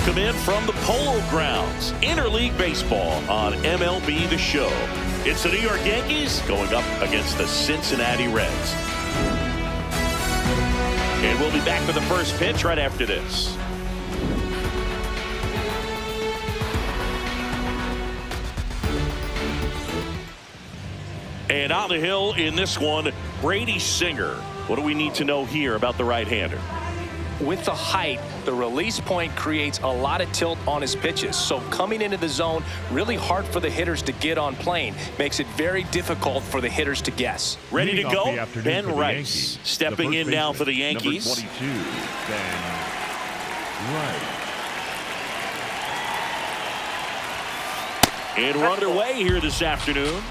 Welcome in from the Polo Grounds, Interleague Baseball on MLB The Show. It's the New York Yankees going up against the Cincinnati Reds. And we'll be back with the first pitch right after this. And on the hill in this one, Brady Singer. What do we need to know here about the right-hander? With the height, the release point creates a lot of tilt on his pitches. So coming into the zone, really hard for the hitters to get on plane. Makes it very difficult for the hitters to guess. Ready to go, Ben Rice. Stepping in now for the Yankees. Number 22, Ben Rice. And we're underway here this afternoon.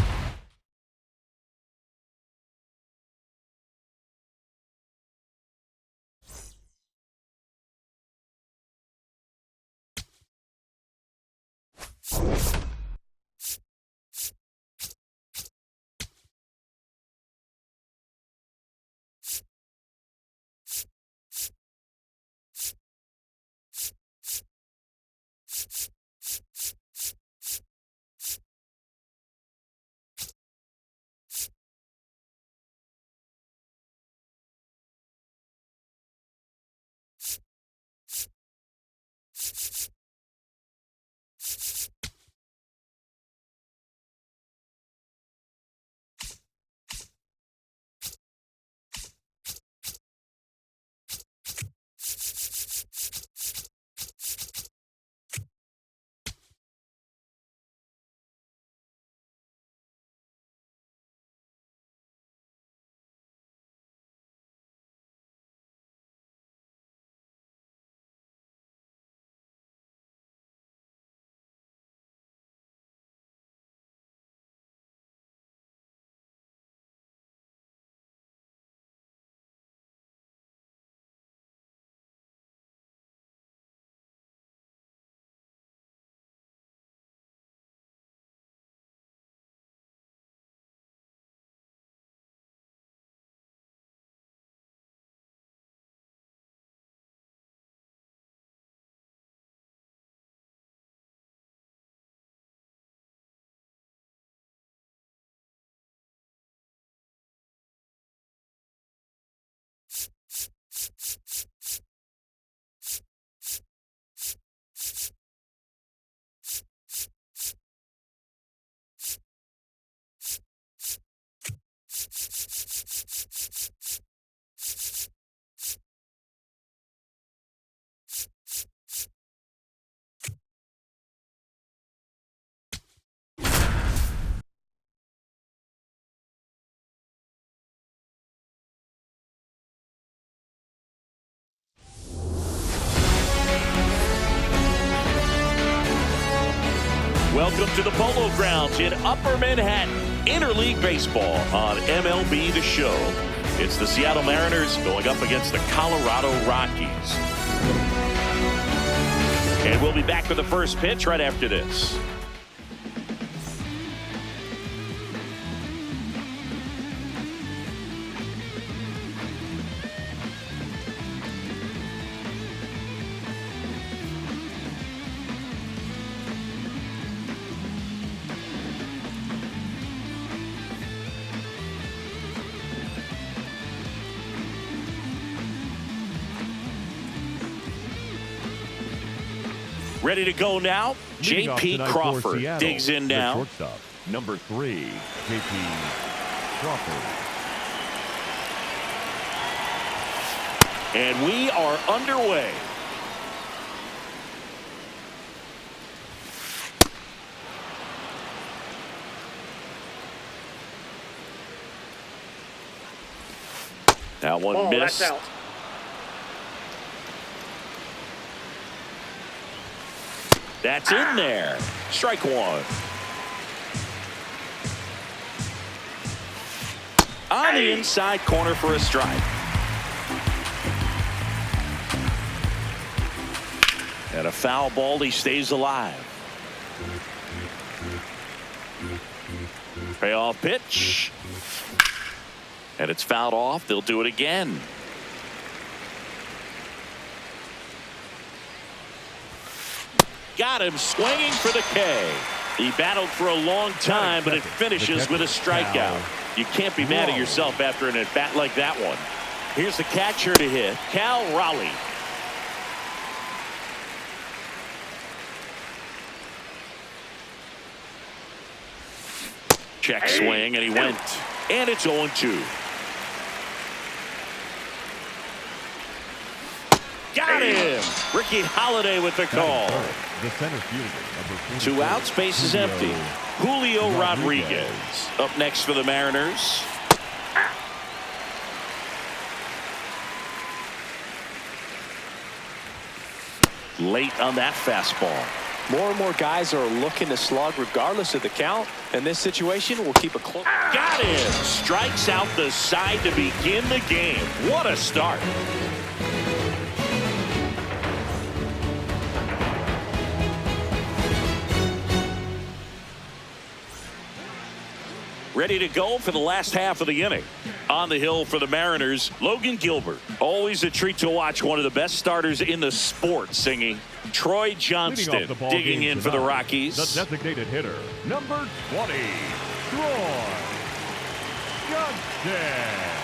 Welcome to the Polo Grounds in Upper Manhattan, Interleague Baseball on MLB The Show. It's the Seattle Mariners going up against the Colorado Rockies. And we'll be back with the first pitch right after this. Ready to go now. J.P. Crawford digs in now. Shortstop, number 3, J.P. Crawford. And we are underway. That one missed. That's out. That's in there. Strike one. On the inside corner for a strike. And a foul ball. He stays alive. Payoff pitch. And it's fouled off. They'll do it again. got him swinging for the K. He battled for a long time, but it finishes with a strikeout. You can't be mad at yourself after an at-bat like that one. Here's the catcher to hit, Cal Raleigh. Check swing, and he went. And it's 0-2. Got him! Ricky Holiday with the call. The center fielder, 2 outs, base is empty. Julio Rodriguez up next for the Mariners. Late on that fastball. More and more guys are looking to slug regardless of the count. In this situation, we'll keep a close. Got him! Strikes out the side to begin the game. What a start. Ready to go for the last half of the inning. On the hill for the Mariners, Logan Gilbert. Always a treat to watch one of the best starters in the sport singing. Troy Johnston digging in for the Rockies. The designated hitter, number 20, Troy Johnston.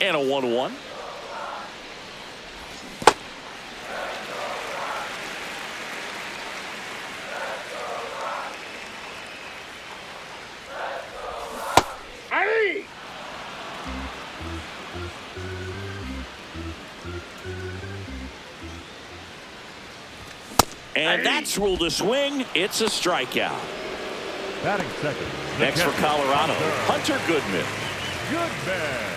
And a 1-1. And that's ruled a swing. It's a strikeout. Batting second. Next for Colorado, Hunter Goodman. Goodman.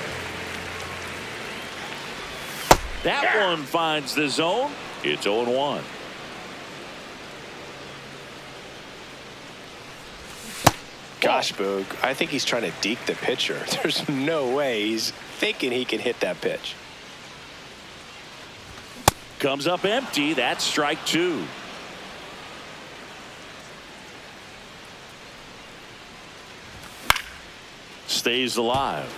That one finds the zone. It's 0-1. Gosh, Boog, I think he's trying to deke the pitcher. There's no way he's thinking he can hit that pitch. Comes up empty. That's strike 2. Stays alive.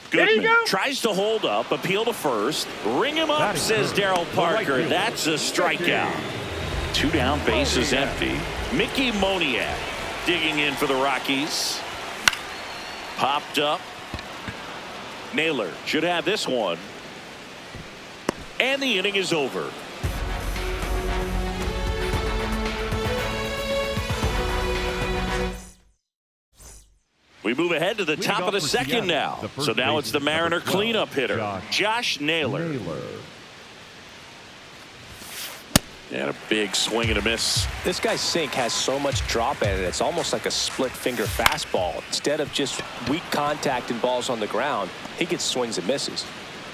Goodman tries to hold up, appeal to first. Ring him up, says Darryl Parker. That's a strikeout. 2 down, base is empty. Mickey Moniak digging in for the Rockies. Popped up. Naylor should have this one. And the inning is over. We move ahead to the top of the second now. So now it's the Mariner cleanup hitter, Josh Naylor. And a big swing and a miss. This guy's sink has so much drop in it. It's almost like a split finger fastball. Instead of just weak contact and balls on the ground, he gets swings and misses.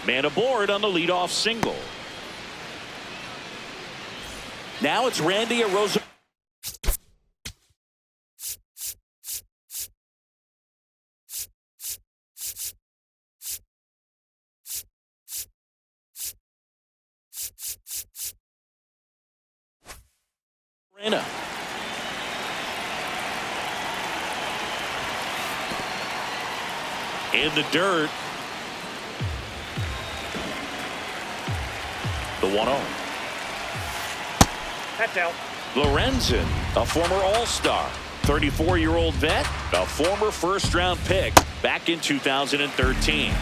Man aboard on the leadoff single. Now it's Randy Arozarena. In the dirt. The 1-0. That's out. Lorenzen, a former All-Star, 34-year-old vet, a former first-round pick back in 2013.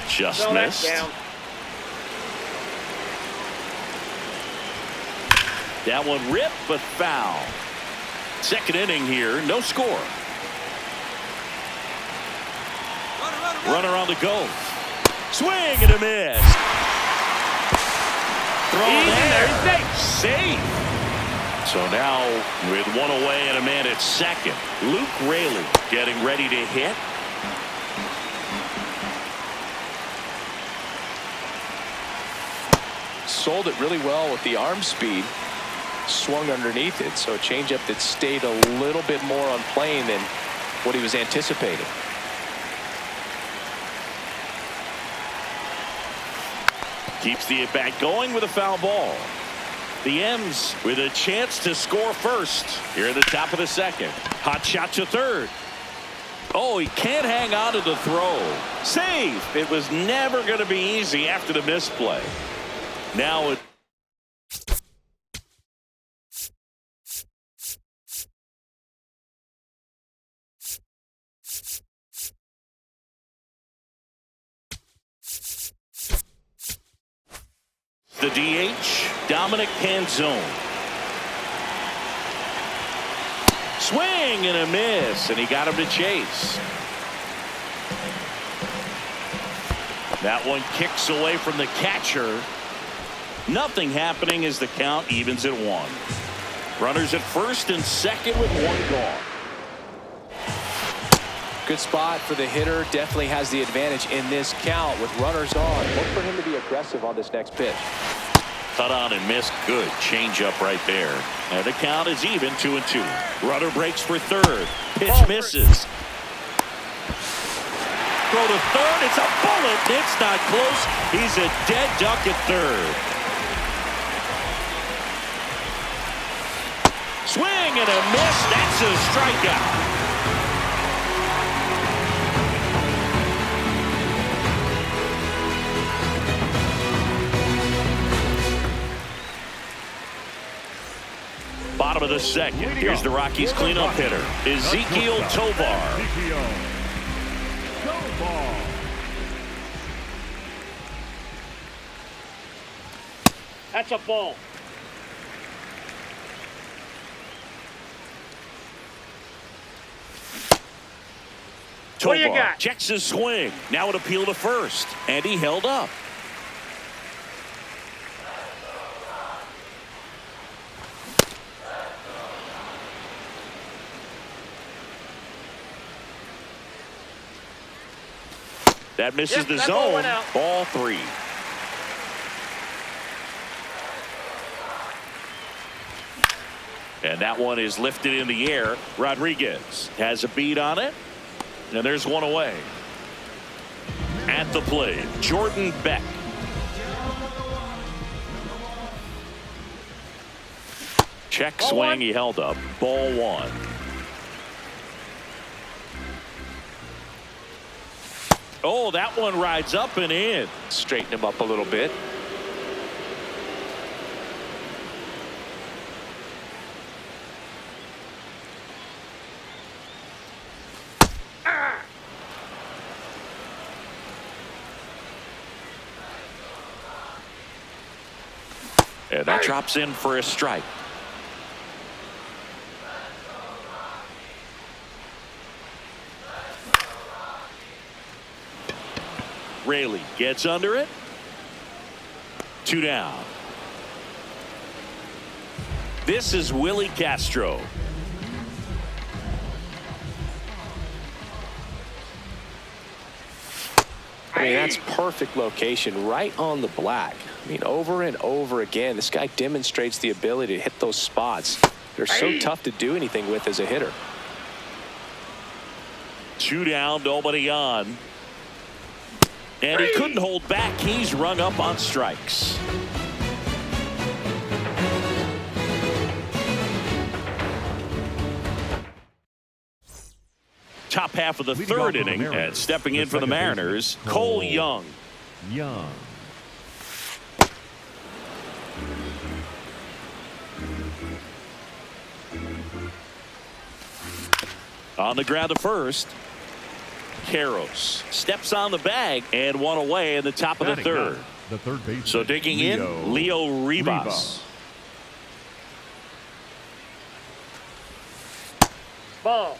Just missed. Down. That one ripped, but foul. Second inning here, no score. Runner on the go. Swing and a miss. Throw there. Safe. So now with 1 away and a man at second, Luke Raley getting ready to hit. sold it really well with the arm speed. Swung underneath it, so a changeup that stayed a little bit more on plane than what he was anticipating. Keeps the at-bat going with a foul ball. The M's with a chance to score first here at the top of the second. Hot shot to third. Oh, he can't hang on to the throw. Save. It was never going to be easy after the misplay. Now it. The DH, Dominic Canzone. Swing and a miss, and he got him to chase. That one kicks away from the catcher. Nothing happening as the count evens at 1. Runners at first and second with 1 gone. Good spot for the hitter. Definitely has the advantage in this count with runners on. Look for him to be aggressive on this next pitch. Cut on and missed. Good changeup right there. And the count is even 2-2. Runner breaks for third. Pitch misses. Throw to third. It's a bullet. It's not close. He's a dead duck at third. Swing and a miss. That's a strikeout. Bottom of the second. Here's the Rockies cleanup hitter, Ezekiel Tovar. That's a ball. What do you got? Checks his swing. Now an appeal to first. And he held up. That misses the zone. Ball 3. And that one is lifted in the air. Rodriguez has a beat on it. And there's one away. At the plate, Jordan Beck. Check swing. He held up. Ball 1. Oh, that one rides up and in. Straighten him up a little bit. And that drops in for a strike. Raley gets under it. 2 down. This is Willie Castro. I mean, that's perfect location right on the black. I mean, over and over again, this guy demonstrates the ability to hit those spots. They're so tough to do anything with as a hitter. 2 down, nobody on. And he couldn't hold back. He's rung up on strikes. Top half of the third inning, and stepping in for the Mariners, Cole Young. On the ground to first. Karros steps on the bag and one away in the top of the third. So digging in, Leo Rivas. Ball.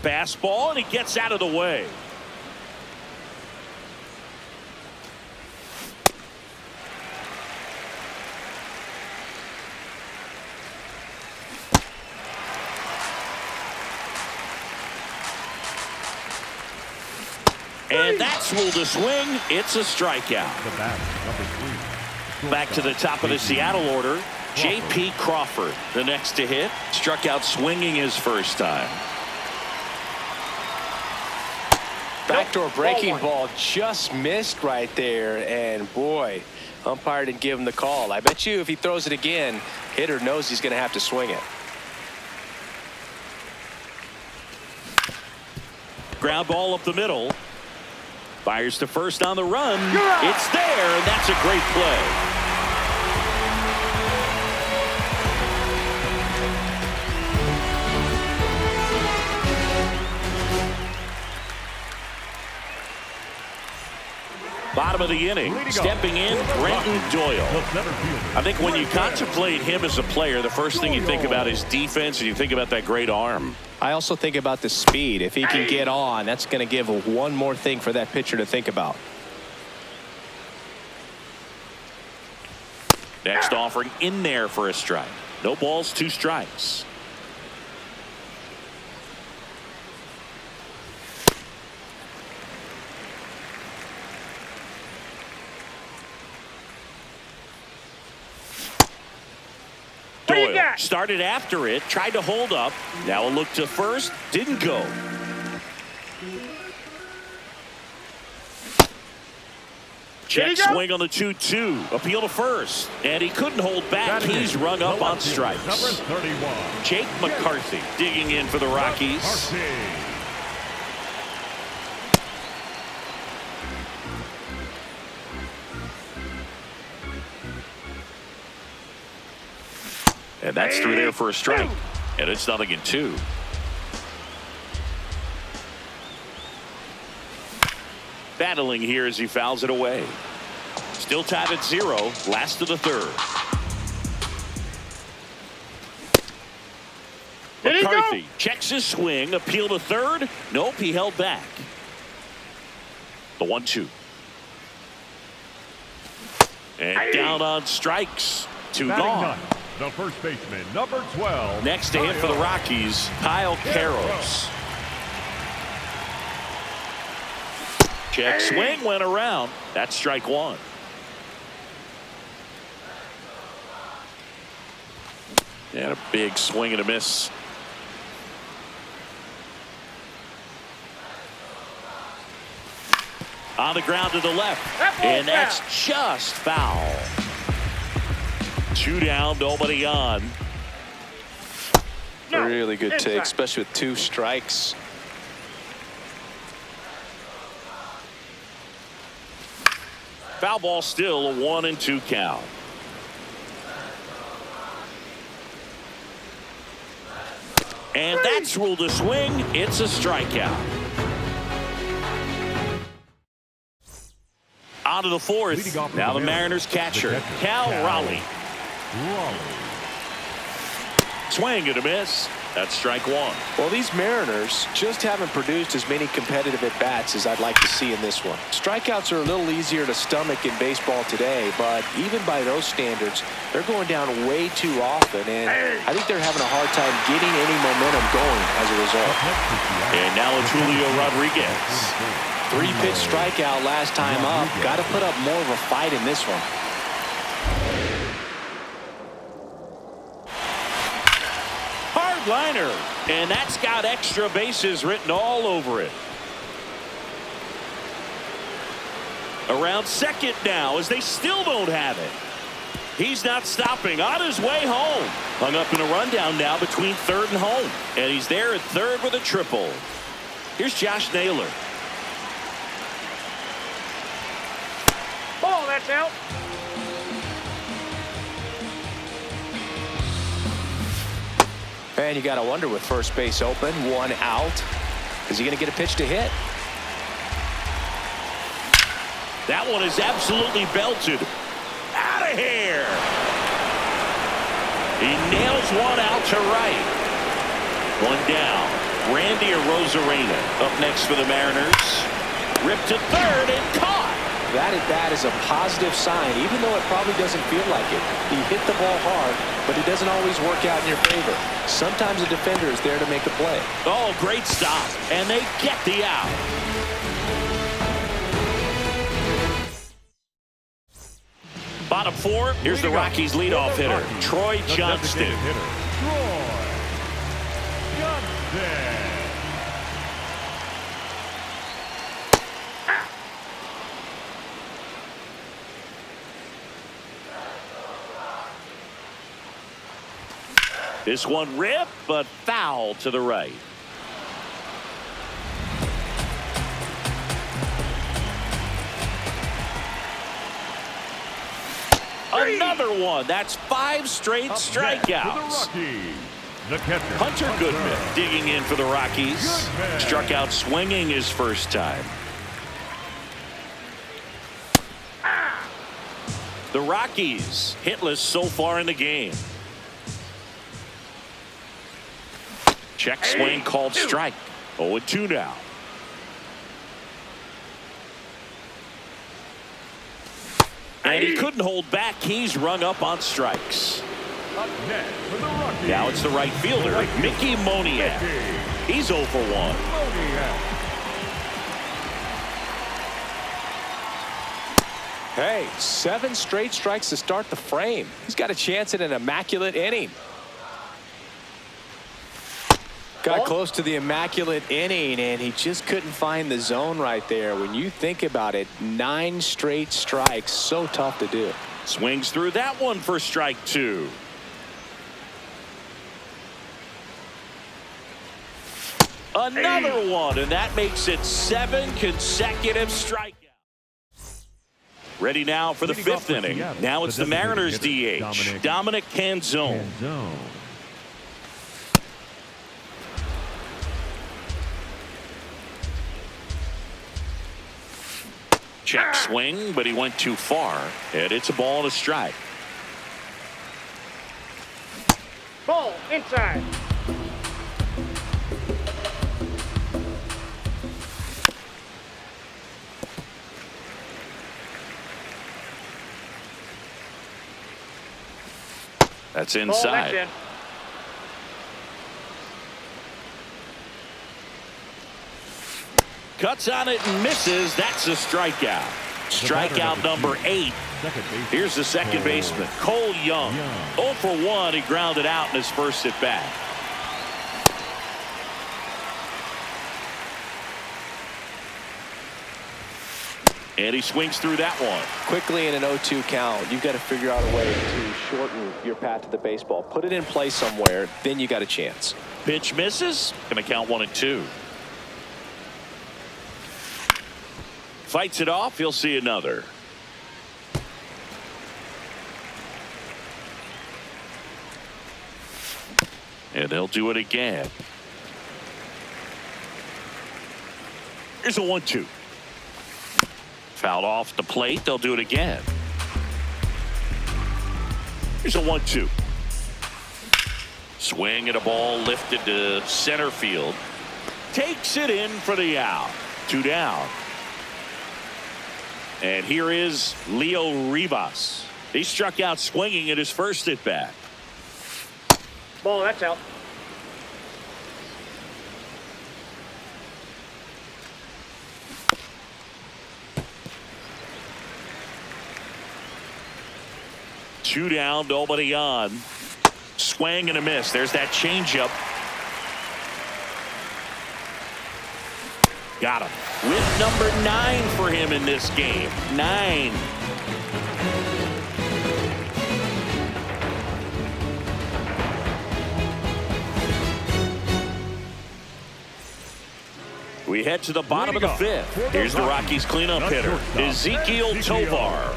Fastball, and he gets out of the way. And that's ruled a swing. It's a strikeout. The bat, number 3. Back to the top of the Seattle order. J.P. Crawford, the next to hit. Struck out swinging his first time. Backdoor breaking ball just missed right there. And boy, umpire didn't give him the call. I bet you if he throws it again, hitter knows he's going to have to swing it. Ground ball up the middle. Fires to first on the run. It's there, and that's a great play. Bottom of the inning, stepping in, Brenton Doyle. I think when you contemplate him as a player, the first thing you think about is defense, and you think about that great arm. I also think about the speed. If he can get on, that's going to give one more thing for that pitcher to think about. Next offering in there for a strike. No balls, 2 strikes. Doyle started after it, tried to hold up. Now a look to first, didn't go. Check swing on the 2-2. Appeal to first. And he couldn't hold back. He's rung up on strikes. Number 31. Jake McCarthy digging in for the Rockies. And that's through there for a strike. And it's 0-2. Battling here as he fouls it away. Still tied at 0. Last of the 3rd. McCarthy checks his swing. Appeal to 3rd. Nope, he held back. The 1-2. And down on strikes. 2 gone. The first baseman, number 12. Next to hit for the Rockies, Kyle Karros. Check swing went around. That's strike 1. And a big swing and a miss. On the ground to the left. And that's just foul. 2 down, nobody on. Really good take, especially with 2 strikes. Foul ball still, a 1-2 count. And that's ruled a swing. It's a strikeout. On to the 4th. Now the Mariners catcher, Cal Raleigh. Swing and a miss. That's strike 1. Well, these Mariners just haven't produced as many competitive at-bats as I'd like to see in this one. Strikeouts are a little easier to stomach in baseball today, but even by those standards, they're going down way too often, and I think they're having a hard time getting any momentum going as a result. And now it's Julio Rodriguez. 3-pitch strikeout last time up. Got to put up more of a fight in this one. Liner, and that's got extra bases written all over it. Around second now as they still don't have it. He's not stopping, on his way home. Hung up in a rundown now between 3rd and home, and he's there at 3rd with a triple. Here's Josh Naylor. Ball, that's out. And you got to wonder, with first base open, 1 out, is he going to get a pitch to hit? That one is absolutely belted. Out of here. He nails one out to right. 1 down. Randy Arozarena up next for the Mariners. Ripped to 3rd and caught. That at bat is a positive sign, even though it probably doesn't feel like it. He hit the ball hard, but it doesn't always work out in your favor. Sometimes a defender is there to make a play. Oh, great stop. And they get the out. Bottom four, here's the Rockies leadoff hitter, Troy Johnston. This one ripped, but foul to the right. Another one. That's 5 straight strikeouts. Hunter Goodman digging in for the Rockies. Struck out swinging his first time. The Rockies hitless so far in the game. Check swing called strike. 0-2 now. And he couldn't hold back. He's rung up on strikes. Now it's the right fielder, Mickey Moniak. He's 0 for 1. Hey, 7 straight strikes to start the frame. He's got a chance at an immaculate inning. Got close to the immaculate inning, and he just couldn't find the zone right there. When you think about it, 9 straight strikes, so tough to do. Swings through that one for strike 2. Another one, and that makes it 7 consecutive strikeouts. Ready now for the 5th inning. Now it's the Mariners DH, Dominic Canzone. Check swing, but he went too far, and it's a ball and a strike. Ball inside. That's inside. That's in. Cuts on it and misses. That's a strikeout. Strikeout number 8. Here's the second baseman, Cole Young. 0 for 1. He grounded out in his first at bat. And he swings through that one. Quickly in an 0-2 count, you've got to figure out a way to shorten your path to the baseball. Put it in play somewhere, then you got a chance. Pitch misses. Going to count 1-2. Fights it off. He'll see another. And they'll do it again. Here's a 1-2. Fouled off the plate. They'll do it again. Here's a 1-2. Swing at a ball lifted to center field. Takes it in for the out. 2 down. And here is Leo Rivas. He struck out swinging at his first at bat. Ball, that's out. Two down, nobody on. Swing and a miss. There's that changeup. Got him. With number 9 for him in this game. 9. We head to the bottom of the 5th. Here's the Rockies cleanup hitter, Ezekiel Tovar.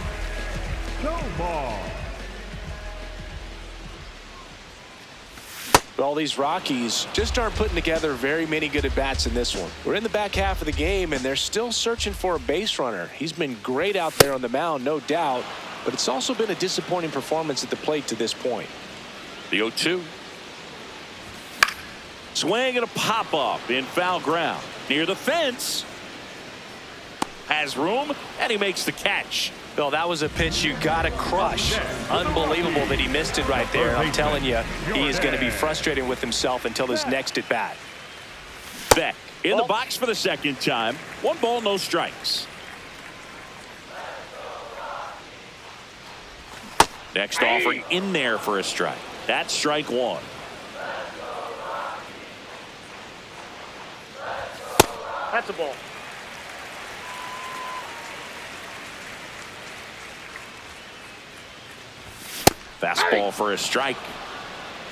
All these Rockies just aren't putting together very many good at-bats in this one. We're in the back half of the game, and they're still searching for a base runner. He's been great out there on the mound, no doubt, but it's also been a disappointing performance at the plate to this point. The 0-2. Swing and a pop-up in foul ground. Near the fence. Has room, and he makes the catch. Well, that was a pitch you got to crush. Unbelievable that he missed it right there. I'm telling you, he is going to be frustrated with himself until his next at bat. Beck in the box for the second time. 1 ball, no strikes. Next offering in there for a strike. That's strike one. That's a ball. Fastball for a strike.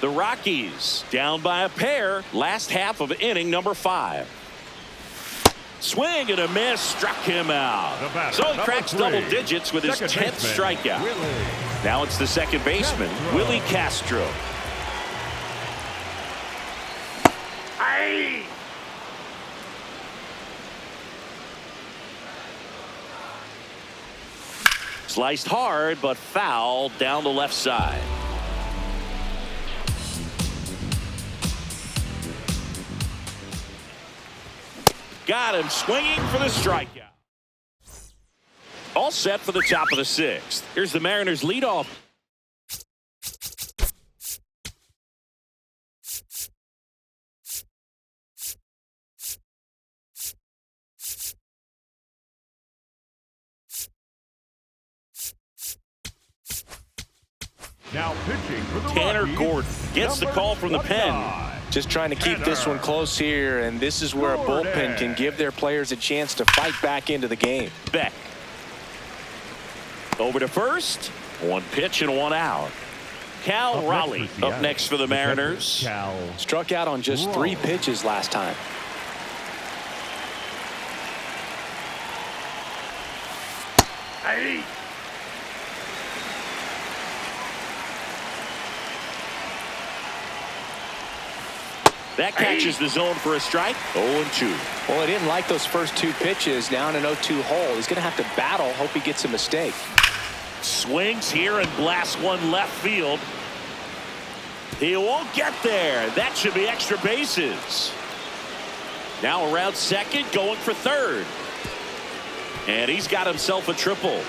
The Rockies down by a pair. Last half of inning number 5. Swing and a miss, struck him out. So he cracks double digits with his 10th strikeout. Now it's the second baseman, Willie Castro. Aye. Sliced hard, but foul down the left side. Got him swinging for the strikeout. All set for the top of the 6th. Here's the Mariners leadoff. Now pitching for the Tanner Rockies, Gordon gets the call from the pen. Just trying to keep this one close here, and this is where a bullpen can give their players a chance to fight back into the game. Beck. Over to first. One pitch and one out. Cal Raleigh up next for the Mariners. Struck out on just 3 pitches last time. Aye. That catches the zone for a strike. 0-2. Well, he didn't like those first 2 pitches. Now in an 0-2 hole. He's going to have to battle. Hope he gets a mistake. Swings here and blasts one left field. He won't get there. That should be extra bases. Now around second, going for third. And he's got himself a triple.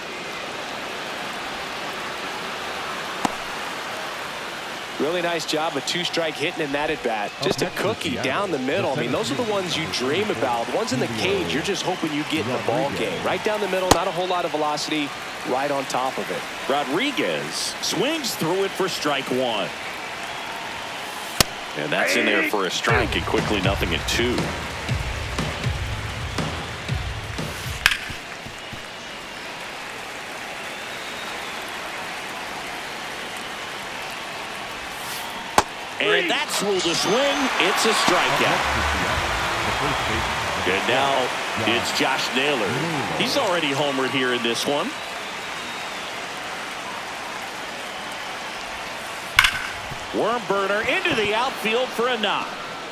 Really nice job of 2-strike hitting in that at bat. Just a cookie down the middle. I mean, those are the ones you dream about. The ones in the cage, you're just hoping you get in the ball game. Right down the middle, not a whole lot of velocity, right on top of it. Rodriguez swings through it for strike 1. And that's in there for a strike, and quickly 0-2. And that's ruled a swing. It's a strikeout. And now it's Josh Naylor. He's already homered here in this one. Worm burner into the outfield for a knock.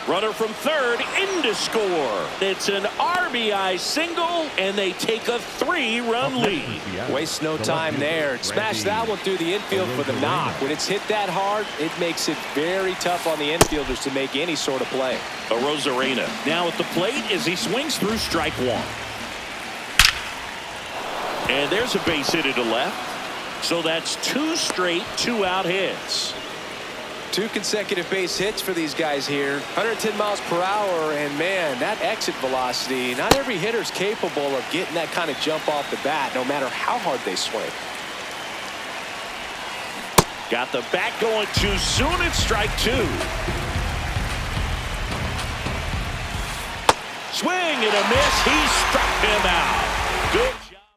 Runner from third in to score. It's an RBI single, and they take a 3-run lead. Waste no time there. Smash that one through the infield for the knock. When it's hit that hard, it makes it very tough on the infielders to make any sort of play. Rosarena now at the plate as he swings through strike 1. And there's a base hit to left. So that's 2 straight 2-out hits. 2 consecutive base hits for these guys here. 110 miles per hour, and man, that exit velocity, not every hitter's capable of getting that kind of jump off the bat, no matter how hard they swing. Got the bat going too soon. It's strike 2. Swing and a miss. He struck him out. Good job.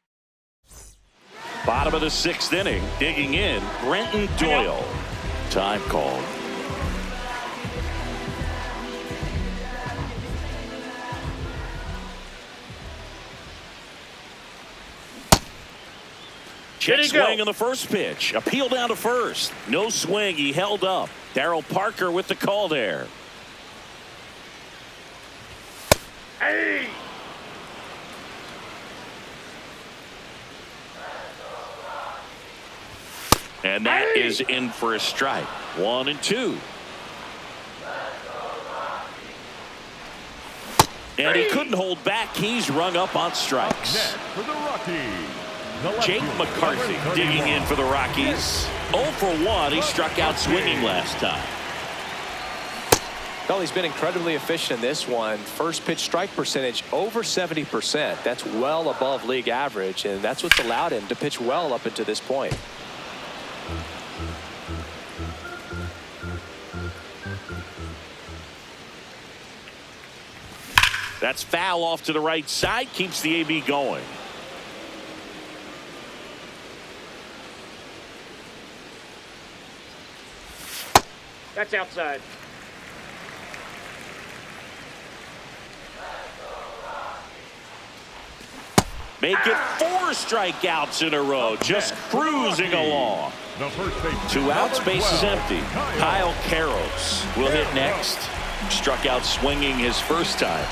Bottom of the 6th inning. Digging in, Brenton Doyle. Time called. Check swing on the first pitch. Appeal down to first. No swing. He held up. Darryl Parker with the call there. Hey! And that is in for a strike. 1-2. And he couldn't hold back. He's rung up on strikes. For the Rockies, Jake McCarthy digging in for the Rockies. 0 for 1. He struck out swinging last time. Well, he's been incredibly efficient in this one. First pitch strike percentage over 70%. That's well above league average, and that's what's allowed him to pitch well up until this point. That's foul off to the right side. Keeps the AB going. That's outside. Make it 4 strikeouts in a row. Just cruising along. The first baseman, 2 outs, number base is 12, empty. Kyle Karros will hit next. Struck out swinging his first time.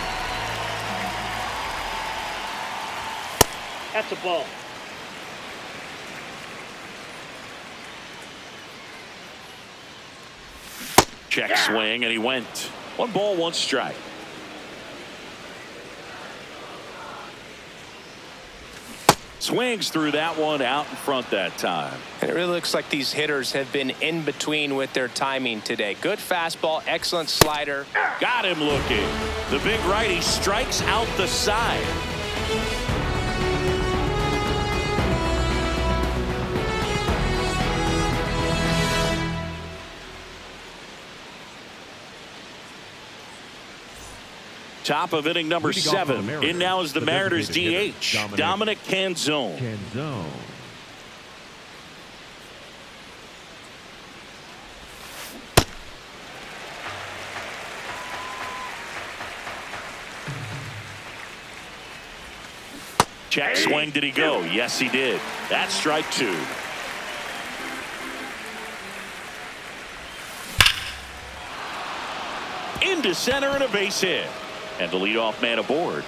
That's a ball. Check swing, and he went. 1 ball, 1 strike. Swings through that one, out in front that time. And it really looks like these hitters have been in between with their timing today. Good fastball, excellent slider. Got him looking. The big righty strikes out the side. Top of inning number 7. In now is the Mariners DH, Dominic Canzone. Check swing, did he go? Yes, he did. That's strike 2. Into center and a base hit. And the leadoff man aboard.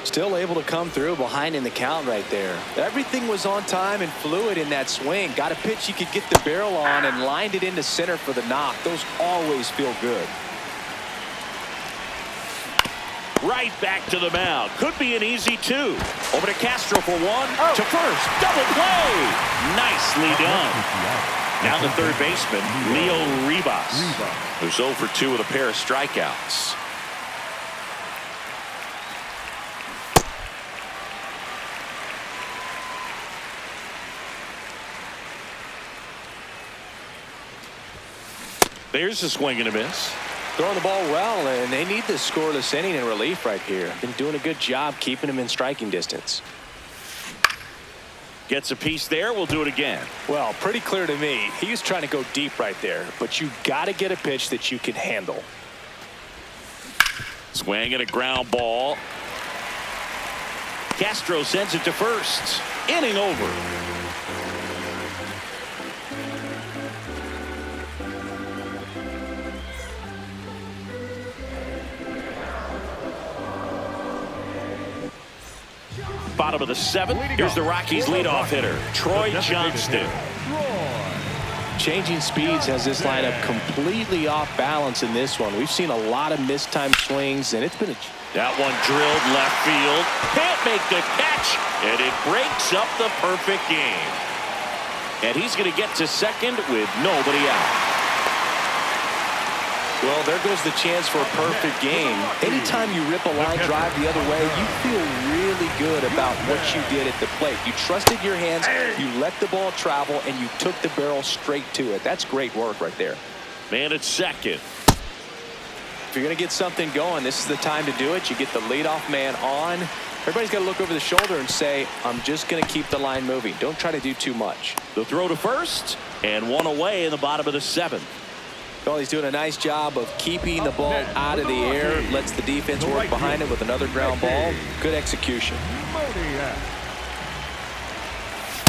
Still able to come through behind in the count right there. Everything was on time and fluid in that swing. Got a pitch you could get the barrel on and lined it into center for the knock. Those always feel good. Right back to the mound. Could be an easy 2. Over to Castro for 1. To first. Double play. Nicely done. Now the third baseman, Leo Ribas, who's 0 for 2 with a pair of strikeouts. There's a swing and a miss. Throwing the ball well, and they need this scoreless inning in relief right here. Been doing a good job keeping him in striking distance. Gets a piece there. We'll do it again. Well, pretty clear to me. He was trying to go deep right there, but you got to get a pitch that you can handle. Swing and a ground ball. Castro sends it to first. Inning over. Bottom of the 7th. Here's the Rockies leadoff hitter, Troy Johnston. Changing speeds has this lineup completely off balance in this one. We've seen a lot of mistimed swings, and it's been that one drilled left field. Can't make the catch, and it breaks up the perfect game. And he's going to get to second with nobody out. Well, there goes the chance for a perfect game. Anytime you rip a line drive the other way, you feel really good about what you did at the plate. You trusted your hands, you let the ball travel, and you took the barrel straight to it. That's great work right there. Man at second. If you're going to get something going, this is the time to do it. You get the leadoff man on. Everybody's got to look over the shoulder and say, I'm just going to keep the line moving. Don't try to do too much. The throw to first, and 1 away in the bottom of the 7th. Well, he's doing a nice job of keeping the ball out of the air. Lets the defense work behind it with another ground ball. Good execution.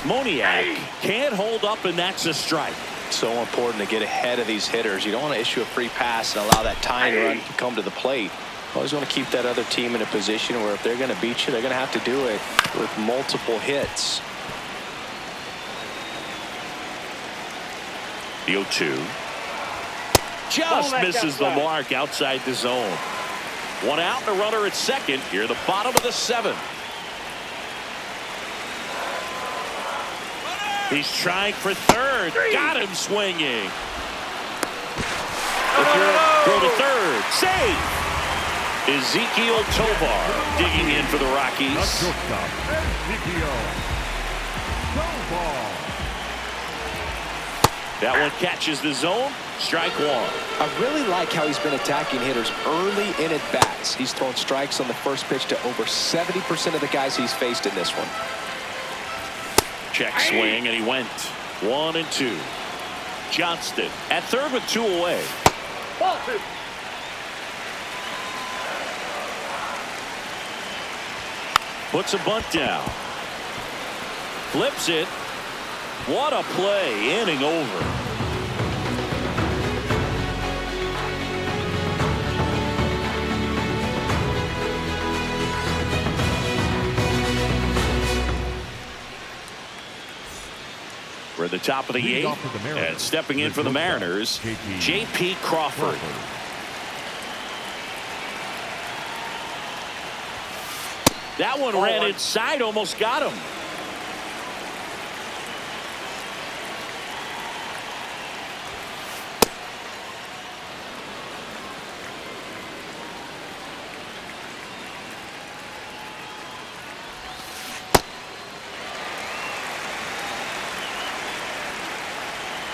Moniak can't hold up, and that's a strike. So important to get ahead of these hitters. You don't want to issue a free pass and allow that tying run to come to the plate. Always want to keep that other team in a position where if they're going to beat you, they're going to have to do it with multiple hits. The 0-2. Just misses the mark outside the zone. 1 out and a runner at second. Here, the bottom of the 7th. He's trying for third. Got him swinging. Throw to third. Save. Ezekiel Tovar digging in for the Rockies. That one catches the zone. Strike one. I really like how he's been attacking hitters early in at bats. He's thrown strikes on the first pitch to over 70% of the guys he's faced in this one. Check swing, and he went 1-2. Johnston at third with 2 away. Ball 2. Puts a bunt down. Flips it. What a play. Inning over. We're at the top of the 8th, and stepping in for the Mariners, J.P. Crawford. That one ran inside, almost got him.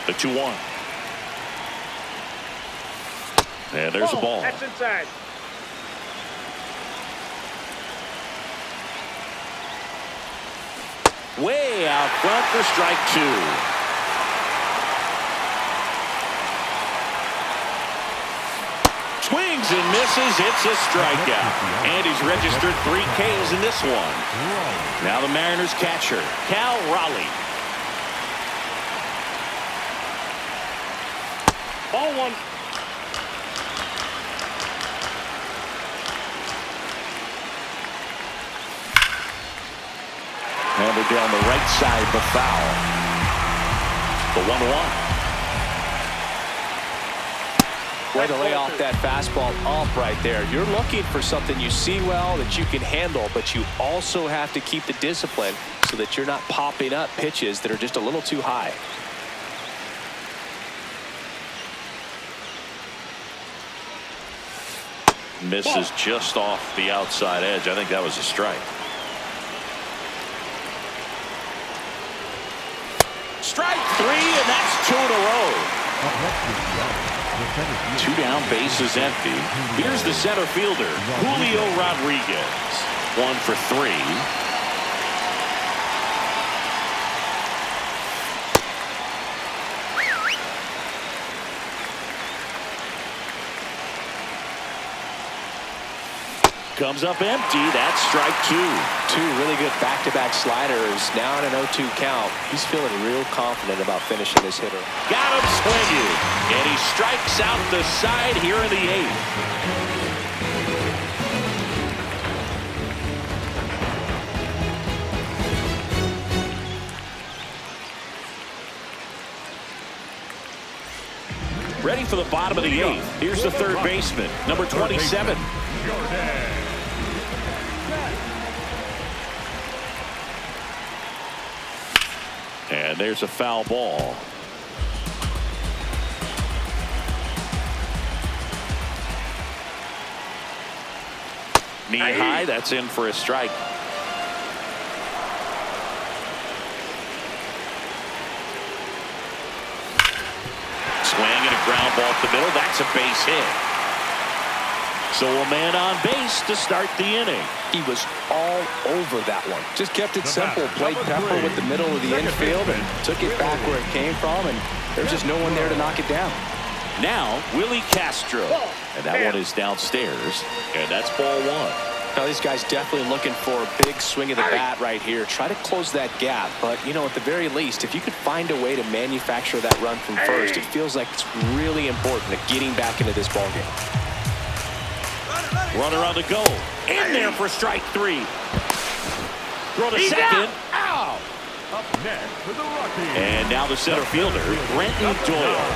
The 2-1. And there's a ball. That's inside. Way out front for strike 2. Swings and misses. It's a strikeout. And he's registered 3 Ks in this one. Now the Mariners catcher, Cal Raleigh. Ball 1. Handled down the right side, but foul. The 1-1. Way to lay off that fastball up right there. You're looking for something you see well that you can handle, but you also have to keep the discipline so that you're not popping up pitches that are just a little too high. Misses just off the outside edge. I think that was a strike. Strike 3, and that's 2 in a row. 2 down, bases empty. Here's the center fielder, Julio Rodriguez. 1 for 3. Comes up empty. That's strike 2. 2 really good back-to-back sliders. Now in an 0-2 count. He's feeling real confident about finishing this hitter. Got him swinging. And he strikes out the side here in the 8th. Ready for the bottom of the 8th. Here's the third baseman, number 27. And there's a foul ball. Knee high, that's in for a strike. Swing and a ground ball up the middle. That's a base hit. So a man on base to start the inning. He was all over that one. Just kept it simple. Played pepper with the middle of the infield and took it back where it came from, and there's just no one there to knock it down. Now Willie Castro, and that one is downstairs, and that's ball 1. Now these guys definitely looking for a big swing of the bat right here. Try to close that gap, but you know, at the very least, if you could find a way to manufacture that run from first, it feels like it's really important at getting back into this ball game. Runner on the go. In there for strike 3. Throw to second. Out. Up next for the Rockies. And now the center fielder, Brenton Doyle.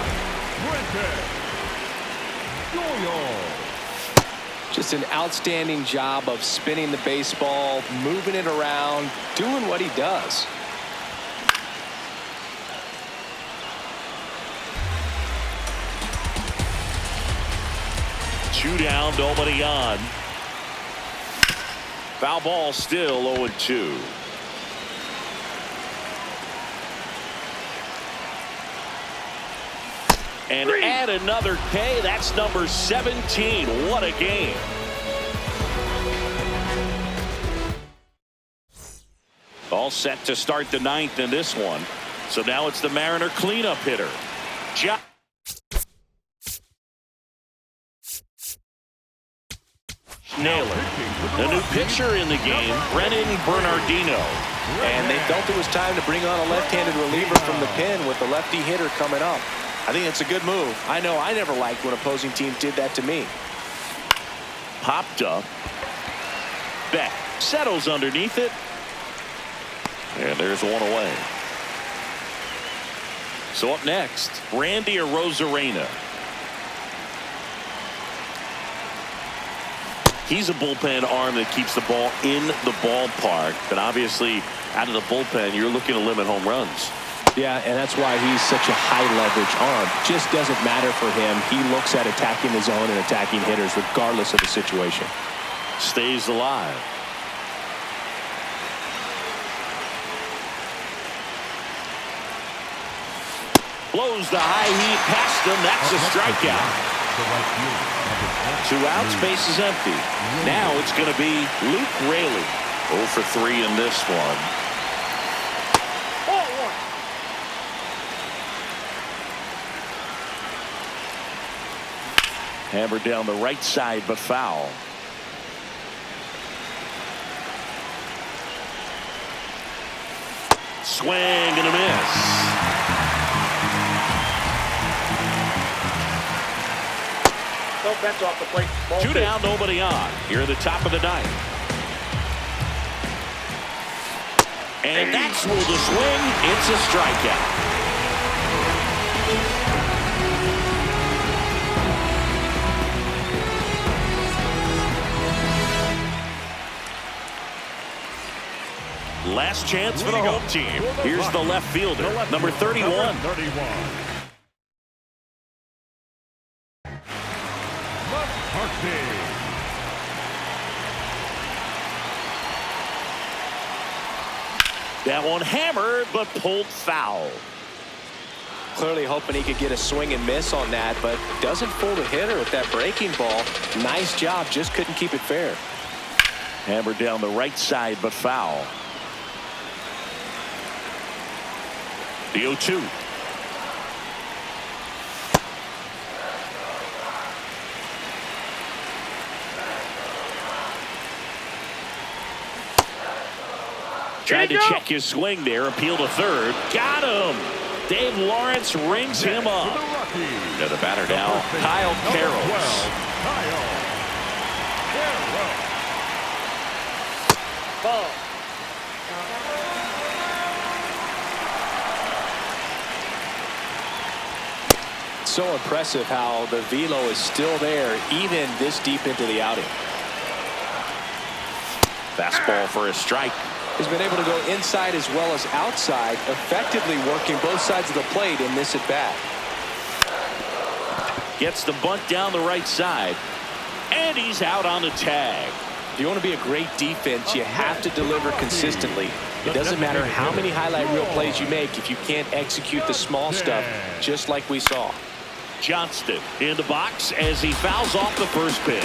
Just an outstanding job of spinning the baseball, moving it around, doing what he does. Two down, nobody on. Foul ball still 0-2. And add another K. That's number 17. What a game. All set to start the ninth in this one. So now it's the Mariner cleanup hitter. Naylor. The new pitcher in the game, Brennan Bernardino. And they felt it was time to bring on a left-handed reliever from the pen with the lefty hitter coming up. I think it's a good move. I know I never liked when opposing teams did that to me. Popped up. Beck settles underneath it. And there's one away. So up next, Randy Arozarena. He's a bullpen arm that keeps the ball in the ballpark. But obviously, out of the bullpen, you're looking to limit home runs. Yeah, and that's why he's such a high-leverage arm. Just doesn't matter for him. He looks at attacking the zone and attacking hitters regardless of the situation. Stays alive. Blows the high heat past him. That's a strikeout. 2 outs, base is empty. Now it's going to be Luke Raley. 0 for 3 in this one. Hammered down the right side, but foul. Swing and a miss. No bets off the plate. Ball 2 down, nobody on. Here at the top of the ninth. And that's ruled a swing. It's a strikeout. Last chance for the home team. Here's the left fielder, number 31. That one hammered, but pulled foul. Clearly hoping he could get a swing and miss on that, but doesn't fool the hitter with that breaking ball. Nice job, just couldn't keep it fair. Hammered down the right side, but foul. The 0-2. Tried to check his swing there, appeal to third. Got him. Dave Lawrence rings him up. To the batter now, Kyle Carroll. Ball. So impressive how the velo is still there even this deep into the outing. Fastball for a strike. He's been able to go inside as well as outside, effectively working both sides of the plate in this at bat. Gets the bunt down the right side, and he's out on the tag. If you want to be a great defense, you have to deliver consistently. It doesn't matter how many highlight reel plays you make if you can't execute the small stuff, just like we saw. Johnston in the box as he fouls off the first pitch.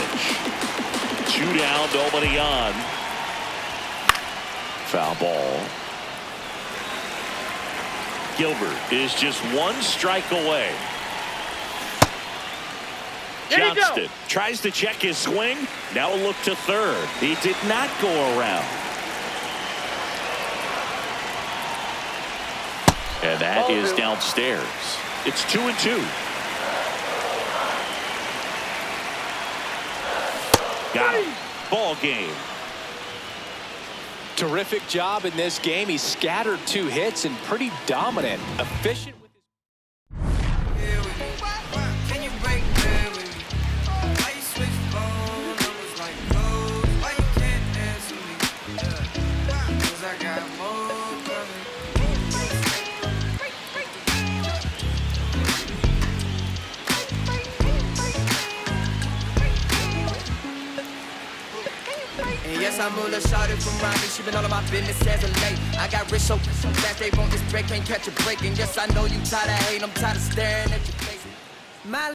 2 down, nobody on. Foul ball. Gilbert is just 1 strike away. Johnston tries to check his swing. Now a look to third. He did not go around. And that is downstairs. It's 2-2. Got him. Ball game. Terrific job in this game. He scattered 2 hits and pretty dominant, efficient with his... Can you break bread with me? Why you switch phone numbers like clothes? Why you can't answer me? 'Cause I got more coming. And yes, I'm a little shorty from Miami. She been all of my business as of late. I got rich so fast they want this break, can't catch a break. And yes, I know you tired of hating. I'm tired of staring at your face. My